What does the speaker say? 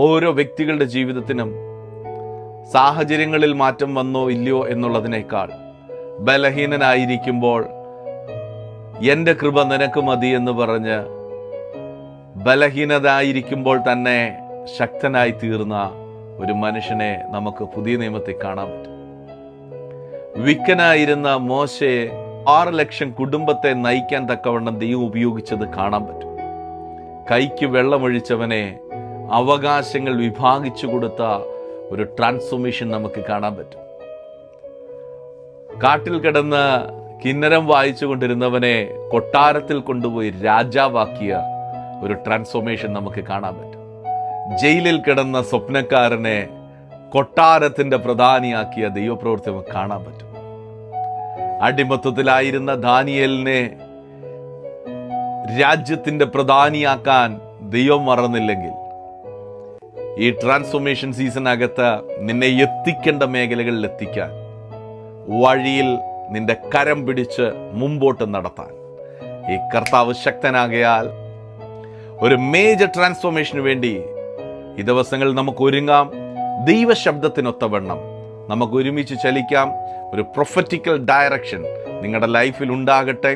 ഓരോ വ്യക്തികളുടെ ജീവിതത്തിനും സാഹചര്യങ്ങളിൽ മാറ്റം വന്നോ ഇല്ലയോ എന്നുള്ളതിനേക്കാൾ ബലഹീനനായിരിക്കുമ്പോൾ എൻ്റെ കൃപ നിനക്ക് മതി എന്ന് പറഞ്ഞ് ബലഹീനനായിരിക്കുമ്പോൾ തന്നെ ശക്തനായി തീർന്ന ഒരു മനുഷ്യനെ നമുക്ക് പുതിയ നിയമത്തിൽ കാണാൻ പറ്റും. വിക്കനായിരുന്ന മോശയെ 6 ലക്ഷം കുടുംബത്തെ നയിക്കാൻ തക്കവണ്ണം ദൈവം ഉപയോഗിച്ചത് കാണാൻ പറ്റും. കൈക്ക് വെള്ളമൊഴിച്ചവനെ അവകാശങ്ങൾ വിഭാഗിച്ചു കൊടുത്ത ഒരു ട്രാൻസ്ഫോർമേഷൻ നമുക്ക് കാണാൻ പറ്റും. കാട്ടിൽ കിടന്ന് കിന്നരം വായിച്ചു കൊണ്ടിരുന്നവനെ കൊട്ടാരത്തിൽ കൊണ്ടുപോയി രാജാവാക്കിയ ഒരു ട്രാൻസ്ഫോർമേഷൻ നമുക്ക് കാണാൻ പറ്റും. ജയിലിൽ കിടന്ന സ്വപ്നക്കാരനെ കൊട്ടാരത്തിന്റെ പ്രധാനിയാക്കിയ ദൈവപ്രവൃത്തി നമുക്ക് കാണാൻ പറ്റും. അടിമത്തത്തിലായിരുന്ന ദാനിയേലിനെ രാജ്യത്തിന്റെ പ്രധാനിയാക്കാൻ ദൈവം മറന്നില്ലെങ്കിൽ ഈ ട്രാൻസ്ഫോർമേഷൻ സീസണകത്ത് നിന്നെ എത്തിക്കേണ്ട മേഖലകളിൽ എത്തിക്കാൻ, വഴിയിൽ നിന്റെ കരം പിടിച്ച് മുമ്പോട്ട് നടത്താൻ ഈ കർത്താവ് ശക്തനാകയാൽ ഒരു മേജർ ട്രാൻസ്ഫോർമേഷന് വേണ്ടി ഈ ദിവസങ്ങളിൽ നമുക്ക് ഒരുങ്ങാം. ദൈവശബ്ദത്തിനൊത്തവണ്ണം നമുക്ക് ഒരുമിച്ച് ചലിക്കാം. ഒരു പ്രൊഫറ്റിക്കൽ ഡയറക്ഷൻ നിങ്ങളുടെ ലൈഫിൽ ഉണ്ടാകട്ടെ.